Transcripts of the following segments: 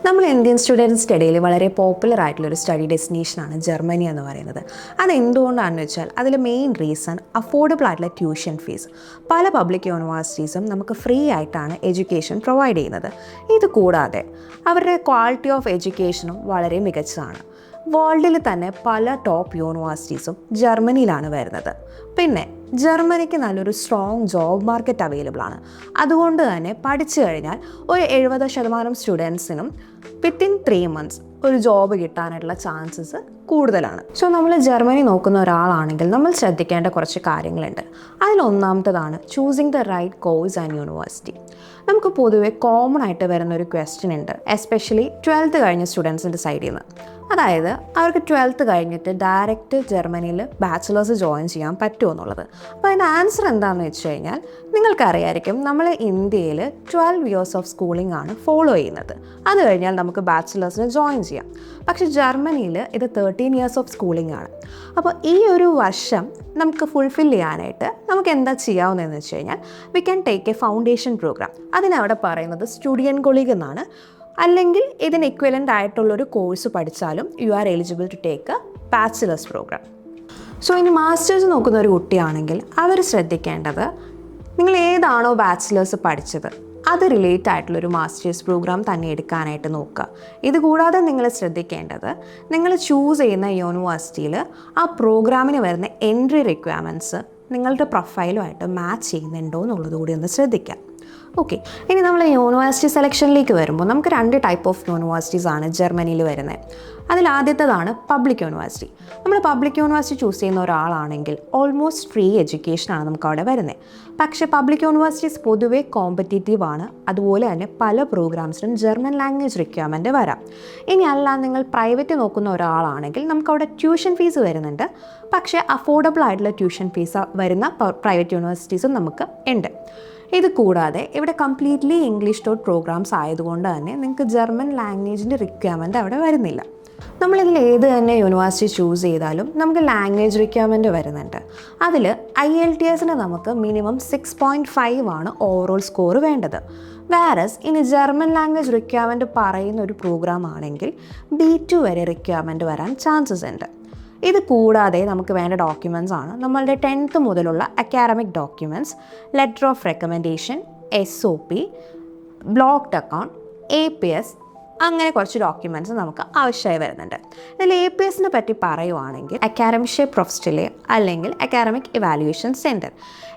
നമ്മൾ ഇന്ത്യൻ സ്റ്റുഡൻസിൻ്റെ ഇടയിൽ വളരെ പോപ്പുലർ ആയിട്ടുള്ളൊരു സ്റ്റഡി ഡെസ്റ്റിനേഷനാണ് ജർമ്മനി എന്ന് പറയുന്നത്. അതെന്തുകൊണ്ടാണെന്ന് വെച്ചാൽ അതിൽ മെയിൻ റീസൺ അഫോർഡബിൾ ആയിട്ടുള്ള ട്യൂഷൻ ഫീസ്. പല പബ്ലിക് യൂണിവേഴ്സിറ്റീസും നമുക്ക് ഫ്രീ ആയിട്ടാണ് എഡ്യൂക്കേഷൻ പ്രൊവൈഡ് ചെയ്യുന്നത്. ഇത് കൂടാതെ അവരുടെ ക്വാളിറ്റി ഓഫ് എഡ്യൂക്കേഷനും വളരെ മികച്ചതാണ്. വേൾഡിൽ തന്നെ പല ടോപ്പ് യൂണിവേഴ്സിറ്റീസും ജർമ്മനിയിലാണ് വരുന്നത്. പിന്നെ ജർമ്മനിക്ക് നല്ലൊരു സ്ട്രോങ് ജോബ് മാർക്കറ്റ് അവൈലബിൾ ആണ്. അതുകൊണ്ട് തന്നെ പഠിച്ചു കഴിഞ്ഞാൽ ഒരു 70% സ്റ്റുഡൻസിനും വിത്തിൻ 3 months ഒരു ജോബ് കിട്ടാനായിട്ടുള്ള ചാൻസസ് കൂടുതലാണ്. സോ നമ്മൾ ജർമ്മനി നോക്കുന്ന ഒരാളാണെങ്കിൽ നമ്മൾ ശ്രദ്ധിക്കേണ്ട കുറച്ച് കാര്യങ്ങളുണ്ട്. അതിലൊന്നാമത്തതാണ് choosing the right course and university. നമുക്ക് പൊതുവെ കോമൺ ആയിട്ട് വരുന്ന ഒരു ക്വസ്റ്റ്യൻ ഉണ്ട്, എസ്പെഷ്യലി 12th കഴിഞ്ഞ സ്റ്റുഡൻസിൻ്റെ സൈഡിൽ നിന്ന്. അതായത് അവർക്ക് 12th കഴിഞ്ഞിട്ട് ഡയറക്റ്റ് ജർമ്മനിയിൽ ബാച്ചിലേഴ്സ് ജോയിൻ ചെയ്യാൻ പറ്റുമോ എന്നുള്ളത്. അപ്പോൾ അതിൻ്റെ ആൻസർ എന്താണെന്ന് വെച്ച് കഴിഞ്ഞാൽ നിങ്ങൾക്കറിയായിരിക്കും, നമ്മൾ ഇന്ത്യയിൽ 12 years ഓഫ് സ്കൂളിംഗ് ആണ് ഫോളോ ചെയ്യുന്നത്. അത് കഴിഞ്ഞാൽ നമുക്ക് ബാച്ചിലേഴ്സിന് ജോയിൻ ചെയ്യാം. പക്ഷേ ജർമ്മനിയിൽ ഇത് 13 years ഓഫ് സ്കൂളിംഗ് ആണ്. അപ്പോൾ ഈ ഒരു വർഷം നമുക്ക് ഫുൾഫിൽ ചെയ്യാനായിട്ട് നമുക്ക് എന്താ ചെയ്യാവുന്നതെന്ന് വെച്ച് കഴിഞ്ഞാൽ we can take a foundation programme. അതിനവിടെ പറയുന്നത് സ്റ്റുഡിയൻ കൊളീഗ് എന്നാണ്. അല്ലെങ്കിൽ ഇതിന് ഇക്വലൻ്റ് ആയിട്ടുള്ളൊരു കോഴ്സ് പഠിച്ചാലും you are eligible to take a bachelor's programme. So ഇനി മാസ്റ്റേഴ്സ് നോക്കുന്ന ഒരു കുട്ടിയാണെങ്കിൽ അവർ ശ്രദ്ധിക്കേണ്ടത്, നിങ്ങൾ ഏതാണോ ബാച്ചിലേഴ്സ് പഠിച്ചത് അത് റിലേറ്റ് ആയിട്ടുള്ളൊരു മാസ്റ്റേഴ്സ് പ്രോഗ്രാം തന്നെ എടുക്കാനായിട്ട് നോക്കുക. ഇതുകൂടാതെ നിങ്ങൾ ശ്രദ്ധിക്കേണ്ടത്, നിങ്ങൾ ചൂസ് ചെയ്യുന്ന യൂണിവേഴ്സിറ്റിയിൽ ആ പ്രോഗ്രാമിന് വരുന്ന എൻട്രി റിക്വയർമെൻറ്റ്സ് നിങ്ങളുടെ പ്രൊഫൈലുമായിട്ട് മാച്ച് ചെയ്യുന്നുണ്ടോ എന്നുള്ളത് കൂടി ഒന്ന് ശ്രദ്ധിക്കാം. ഓക്കെ, ഇനി നമ്മൾ യൂണിവേഴ്സിറ്റി സെലക്ഷനിലേക്ക് വരുമ്പോൾ നമുക്ക് 2 ടൈപ്പ് ഓഫ് യൂണിവേഴ്സിറ്റീസ് ആണ് ജർമ്മനിയിൽ വരുന്നത്. അതിൽ ആദ്യത്തേതാണ് പബ്ലിക് യൂണിവേഴ്സിറ്റി. നമ്മൾ പബ്ലിക് യൂണിവേഴ്സിറ്റി ചൂസ് ചെയ്യുന്ന ഒരാളാണെങ്കിൽ ഓൾമോസ്റ്റ് ഫ്രീ എഡ്യൂക്കേഷനാണ് നമുക്ക് അവിടെ വരുന്നത്. പക്ഷേ പബ്ലിക് യൂണിവേഴ്സിറ്റീസ് പൊതുവേ കോമ്പറ്റീറ്റീവ് ആണ്. അതുപോലെ തന്നെ പല പ്രോഗ്രാംസിനും ജർമ്മൻ ലാംഗ്വേജ് റിക്വയർമെൻറ്റ് വരാം. ഇനി അല്ല നിങ്ങൾ പ്രൈവറ്റ് നോക്കുന്ന ഒരാളാണെങ്കിൽ നമുക്കവിടെ ട്യൂഷൻ ഫീസ് വരുന്നുണ്ട്. പക്ഷേ അഫോർഡബിൾ ആയിട്ടുള്ള ട്യൂഷൻ ഫീസ് വരുന്ന പ്രൈവറ്റ് യൂണിവേഴ്സിറ്റീസും നമുക്ക് ഉണ്ട്. ഇത് കൂടാതെ ഇവിടെ കംപ്ലീറ്റ്ലി ഇംഗ്ലീഷ് ടോട്ട് പ്രോഗ്രാംസ് ആയതുകൊണ്ട് തന്നെ നിങ്ങൾക്ക് ജർമ്മൻ ലാംഗ്വേജിൻ്റെ റിക്വയർമെൻറ്റ് അവിടെ വരുന്നില്ല. നമ്മളിതിൽ ഏത് തന്നെ യൂണിവേഴ്സിറ്റി ചൂസ് ചെയ്താലും നമുക്ക് ലാംഗ്വേജ് റിക്വയർമെൻറ്റ് വരുന്നുണ്ട്. അതിൽ IELTS നമുക്ക് മിനിമം 6.5 ആണ് ഓവറോൾ സ്കോർ വേണ്ടത്. വേറസ് ഇനി ജർമ്മൻ ലാംഗ്വേജ് റിക്വയർമെൻറ്റ് പറയുന്ന ഒരു പ്രോഗ്രാം ആണെങ്കിൽ B2 വരെ റിക്വയർമെൻറ്റ് വരാൻ ചാൻസസ് ഉണ്ട്. ഇത് കൂടാതെ നമുക്ക് വേണ്ട ഡോക്യുമെൻറ്റ്സ് ആണ് നമ്മളുടെ 10th മുതലുള്ള academic documents, letter of recommendation, SOP, blocked account, APS, അങ്ങനെ കുറച്ച് ഡോക്യുമെൻറ്റ്സ് നമുക്ക് ആവശ്യമായി വരുന്നുണ്ട്. ഇതിൽ APS പറ്റി പറയുവാണെങ്കിൽ അക്കാഡമിക് പ്രൊഫസ്റ്റലെ അല്ലെങ്കിൽ അക്കാഡമിക് ഇവാലുവേഷൻ സെൻറ്റർ.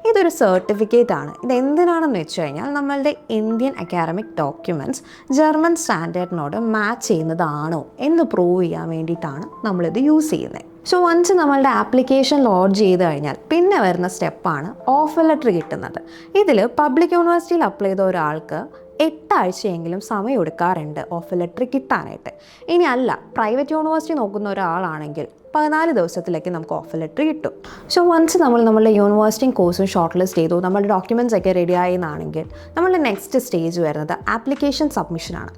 ഇതൊരു സർട്ടിഫിക്കറ്റ് ആണ്. ഇതെന്തിനാണെന്ന് വെച്ച് കഴിഞ്ഞാൽ നമ്മളുടെ ഇന്ത്യൻ അക്കാഡമിക് ഡോക്യുമെൻറ്റ്സ് ജർമ്മൻ സ്റ്റാൻഡേർഡിനോട് മാച്ച് ചെയ്യുന്നതാണോ എന്ന് പ്രൂവ് ചെയ്യാൻ വേണ്ടിയിട്ടാണ് നമ്മളിത് യൂസ് ചെയ്യുന്നത്. സോ വൺസ് നമ്മളുടെ ആപ്ലിക്കേഷൻ ലോഡ് ചെയ്ത് കഴിഞ്ഞാൽ പിന്നെ വരുന്ന സ്റ്റെപ്പാണ് ഓഫർ ലെറ്റർ കിട്ടുന്നത്. ഇതിൽ പബ്ലിക് യൂണിവേഴ്സിറ്റിയിൽ അപ്ലൈ ചെയ്ത ഒരാൾക്ക് 8 ആഴ്ചയെങ്കിലും സമയം എടുക്കാറുണ്ട് ഓഫർ ലെറ്റർ കിട്ടാനായിട്ട്. ഇനി അല്ല പ്രൈവറ്റ് യൂണിവേഴ്സിറ്റി നോക്കുന്ന ഒരാളാണെങ്കിൽ 14 ദിവസത്തിലേക്ക് നമുക്ക് ഓഫർ ലെറ്റർ കിട്ടും. സോ വൺസ് നമ്മളുടെ യൂണിവേഴ്സിറ്റിയും കോഴ്സും ഷോർട്ട് ലിസ്റ്റ് ചെയ്തു, നമ്മുടെ ഡോക്യുമെൻറ്റ്സ് ഒക്കെ റെഡി ആയെന്നാണെങ്കിൽ നമ്മളുടെ നെക്സ്റ്റ് സ്റ്റേജ് വരുന്നത് ആപ്ലിക്കേഷൻ സബ്മിഷനാണ്.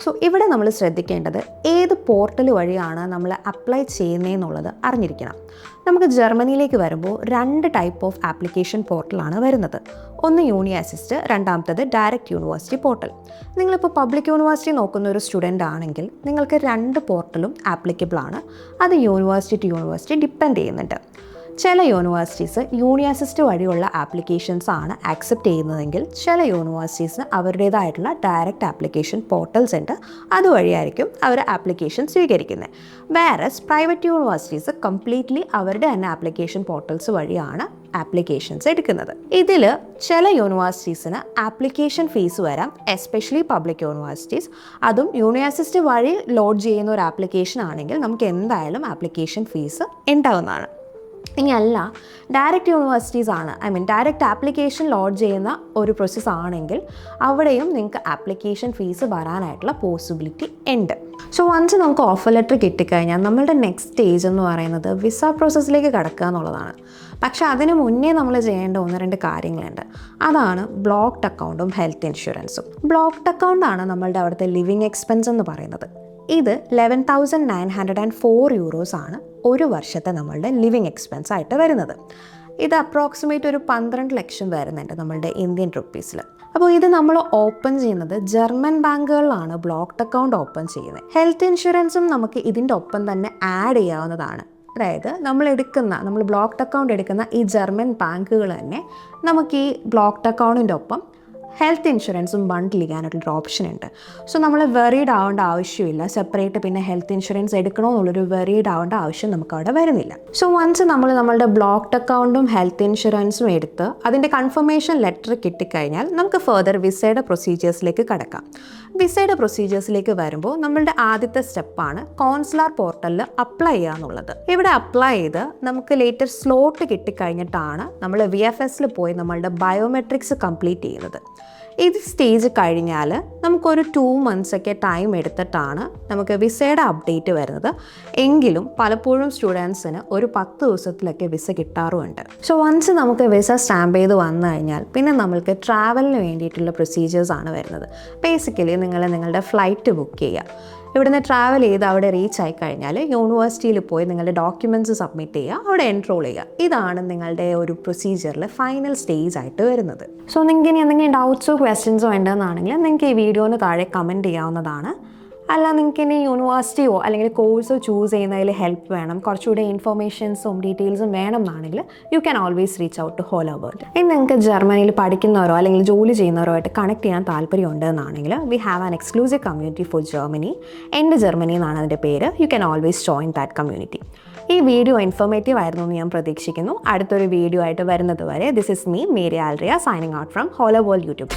സോ ഇവിടെ നമ്മൾ ശ്രദ്ധിക്കേണ്ടത് ഏത് പോർട്ടൽ വഴിയാണ് നമ്മൾ അപ്ലൈ ചെയ്യുന്നതെന്നുള്ളത് അറിഞ്ഞിരിക്കണം. നമുക്ക് ജർമ്മനിയിലേക്ക് വരുമ്പോൾ 2 ടൈപ്പ് ഓഫ് ആപ്ലിക്കേഷൻ പോർട്ടലാണ് വരുന്നത്. ഒന്ന് യൂണി അസിസ്റ്റ്, രണ്ടാമത്തത് ഡയറക്റ്റ് യൂണിവേഴ്സിറ്റി പോർട്ടൽ. നിങ്ങളിപ്പോൾ പബ്ലിക് യൂണിവേഴ്സിറ്റി നോക്കുന്ന ഒരു സ്റ്റുഡൻ്റ് ആണെങ്കിൽ നിങ്ങൾക്ക് 2 പോർട്ടലും ആപ്ലിക്കബിൾ ആണ്. അത് യൂണിവേഴ്സിറ്റി ടു യൂണിവേഴ്സിറ്റി ഡിപ്പെൻഡ് ചെയ്യുന്നുണ്ട്. ചില യൂണിവേഴ്സിറ്റീസ് യൂണി അസിസ്റ്റ് വഴിയുള്ള ആപ്ലിക്കേഷൻസ് ആണ് ആക്സെപ്റ്റ് ചെയ്യുന്നതെങ്കിൽ ചില യൂണിവേഴ്സിറ്റീസിന് അവരുടേതായിട്ടുള്ള ഡയറക്റ്റ് ആപ്ലിക്കേഷൻ പോർട്ടൽസ് ഉണ്ട്. അതുവഴിയായിരിക്കും അവർ ആപ്ലിക്കേഷൻ സ്വീകരിക്കുന്നത്. വേറസ് പ്രൈവറ്റ് യൂണിവേഴ്സിറ്റീസ് കംപ്ലീറ്റ്ലി അവരുടെ തന്നെ ആപ്ലിക്കേഷൻ പോർട്ടൽസ് വഴിയാണ് ആപ്ലിക്കേഷൻസ് എടുക്കുന്നത്. ഇതിൽ ചില യൂണിവേഴ്സിറ്റീസിന് ആപ്ലിക്കേഷൻ ഫീസ് വരാം, എസ്പെഷ്യലി പബ്ലിക് യൂണിവേഴ്സിറ്റീസ്. അതും യൂണി അസിസ്റ്റ് വഴി ലോഡ് ചെയ്യുന്ന ഒരു ആപ്ലിക്കേഷൻ ആണെങ്കിൽ നമുക്ക് എന്തായാലും ആപ്ലിക്കേഷൻ ഫീസ് ഉണ്ടാവുന്നതാണ്. ഇനി അല്ല ഡയറക്റ്റ് യൂണിവേഴ്സിറ്റീസ് ആണ്, ഡയറക്റ്റ് ആപ്ലിക്കേഷൻ ലോഡ് ചെയ്യുന്ന ഒരു പ്രോസസ്സ് ആണെങ്കിൽ അവിടെയും നിങ്ങൾക്ക് ആപ്ലിക്കേഷൻ ഫീസ് വരാനായിട്ടുള്ള പോസിബിലിറ്റി ഉണ്ട്. സോ വൺസ് നമുക്ക് ഓഫർ ലെറ്റർ കിട്ടിക്കഴിഞ്ഞാൽ നമ്മളുടെ നെക്സ്റ്റ് സ്റ്റേജ് എന്ന് പറയുന്നത് വിസ പ്രോസസ്സിലേക്ക് കടക്കുക എന്നുള്ളതാണ്. പക്ഷേ അതിന് മുന്നേ നമ്മൾ ചെയ്യേണ്ട 1-2 കാര്യങ്ങളുണ്ട്. അതാണ് ബ്ലോക്ക്ഡ് അക്കൗണ്ടും ഹെൽത്ത് ഇൻഷുറൻസും. ബ്ലോക്ക്ഡ് അക്കൗണ്ടാണ് നമ്മളുടെ അവിടുത്തെ ലിവിങ് എക്സ്പെൻസ് എന്ന് പറയുന്നത്. ഇത് 11,904 euros ആണ് ഒരു വർഷത്തെ നമ്മളുടെ ലിവിങ് എക്സ്പെൻസ് ആയിട്ട് വരുന്നത്. ഇത് അപ്രോക്സിമേറ്റ് ഒരു 12 ലക്ഷം വരുന്നുണ്ട് നമ്മളുടെ ഇന്ത്യൻ റുപ്പീസിൽ. അപ്പോൾ ഇത് നമ്മൾ ഓപ്പൺ ചെയ്യുന്നത് ജർമ്മൻ ബാങ്കുകളിലാണ് ബ്ലോക്ക്ഡ് അക്കൗണ്ട് ഓപ്പൺ ചെയ്യുന്നത്. ഹെൽത്ത് ഇൻഷുറൻസും നമുക്ക് ഇതിൻ്റെ ഒപ്പം തന്നെ ആഡ് ചെയ്യാവുന്നതാണ്. അതായത് നമ്മൾ ബ്ലോക്ക്ഡ് അക്കൗണ്ട് എടുക്കുന്ന ഈ ജർമ്മൻ ബാങ്കുകൾ തന്നെ നമുക്ക് ഈ ബ്ലോക്ക്ഡ് അക്കൗണ്ടിൻ്റെ ഒപ്പം ഹെൽത്ത് ഇൻഷുറൻസും ബണ്ടിൽ ചെയ്യാനായിട്ടൊരു ഓപ്ഷൻ ഉണ്ട്. സോ നമ്മൾ വെറീഡ് ആവേണ്ട ആവശ്യമില്ല, സെപ്പറേറ്റ് പിന്നെ ഹെൽത്ത് ഇൻഷുറൻസ് എടുക്കണമെന്നുള്ളൊരു വെറീഡ് ആവേണ്ട ആവശ്യം നമുക്ക് അവിടെ വരുന്നില്ല. സോ വൺസ് നമ്മളുടെ ബ്ലോക്ക്ഡ് അക്കൗണ്ടും ഹെൽത്ത് ഇൻഷുറൻസും എടുത്ത് അതിൻ്റെ കൺഫർമേഷൻ ലെറ്റർ കിട്ടിക്കഴിഞ്ഞാൽ നമുക്ക് ഫർദർ വിസയുടെ പ്രൊസീജിയേഴ്സിലേക്ക് കടക്കാം. വിസയുടെ പ്രൊസീജിയേഴ്സിലേക്ക് വരുമ്പോൾ നമ്മളുടെ ആദ്യത്തെ സ്റ്റെപ്പാണ് കോൺസുലാർ പോർട്ടലിൽ അപ്ലൈ ചെയ്യുക എന്നുള്ളത്. ഇവിടെ അപ്ലൈ ചെയ്ത് നമുക്ക് ലേറ്റർ സ്ലോട്ട് കിട്ടിക്കഴിഞ്ഞിട്ടാണ് നമ്മൾ VFSൽ പോയി നമ്മളുടെ ബയോമെട്രിക്സ് കംപ്ലീറ്റ് ചെയ്യുന്നത്. ഇത് സ്റ്റേജ് കഴിഞ്ഞാൽ നമുക്കൊരു 2 months ഒക്കെ ടൈം എടുത്തിട്ടാണ് നമുക്ക് വിസയുടെ അപ്ഡേറ്റ് വരുന്നത്. എങ്കിലും പലപ്പോഴും സ്റ്റുഡൻസിന് ഒരു 10 ദിവസത്തിലൊക്കെ വിസ കിട്ടാറുമുണ്ട്. സോ വൺസ് നമുക്ക് വിസ സ്റ്റാമ്പ് ചെയ്ത് വന്നു കഴിഞ്ഞാൽ പിന്നെ നമ്മൾക്ക് ട്രാവലിന് വേണ്ടിയിട്ടുള്ള പ്രൊസീജിയേഴ്സാണ് വരുന്നത്. ബേസിക്കലി നിങ്ങളുടെ ഫ്ലൈറ്റ് ബുക്ക് ചെയ്യുക. ഇവിടുന്ന് ട്രാവൽ ചെയ്ത് അവിടെ റീച്ച് ആയി കഴിഞ്ഞാൽ യൂണിവേഴ്സിറ്റിയിൽ പോയി നിങ്ങളുടെ ഡോക്യുമെൻറ്റ്സ് സബ്മിറ്റ് ചെയ്യുക, അവിടെ എൻറോൾ ചെയ്യുക. ഇതാണ് നിങ്ങളുടെ ഒരു പ്രൊസീജിയറിൽ ഫൈനൽ സ്റ്റേജ് ആയിട്ട് വരുന്നത്. സോ നിങ്ങൾക്ക് ഇനി എന്തെങ്കിലും ഡൗട്ട്സോ ക്വസ്റ്റ്യൻസോ ഉണ്ടെന്നാണെങ്കിൽ നിങ്ങൾക്ക് ഈ വീഡിയോന് താഴെ കമൻറ്റ് ചെയ്യാവുന്നതാണ്. അല്ല നിങ്ങൾക്ക് ഇനി യൂണിവേഴ്സിറ്റിയോ അല്ലെങ്കിൽ കോഴ്സോ ചൂസ് ചെയ്യുന്നതിൽ ഹെൽപ്പ് വേണം, കുറച്ചുകൂടെ ഇൻഫർമേഷൻസും ഡീറ്റെയിൽസും വേണം എന്നാണെങ്കിൽ you can always reach out to Holo World. ഇനി നിങ്ങൾക്ക് ജർമ്മനിയിൽ പഠിക്കുന്നവരോ അല്ലെങ്കിൽ ജോലി ചെയ്യുന്നവരോ ആയിട്ട് കണക്ട് ചെയ്യാൻ താല്പര്യമുണ്ടെന്നാണെങ്കിൽ we have an exclusive community for Germany. എൻ്റെ ജർമ്മനി എന്നാണ് അതിൻ്റെ പേര്. You can always join that community. ഈ വീഡിയോ ഇൻഫോർമേറ്റീവ് ആയിരുന്നു എന്ന് ഞാൻ പ്രതീക്ഷിക്കുന്നു. അടുത്തൊരു വീഡിയോ ആയിട്ട് വരുന്നത് വരെ this is me Mary Alria signing out from Holo World YouTube.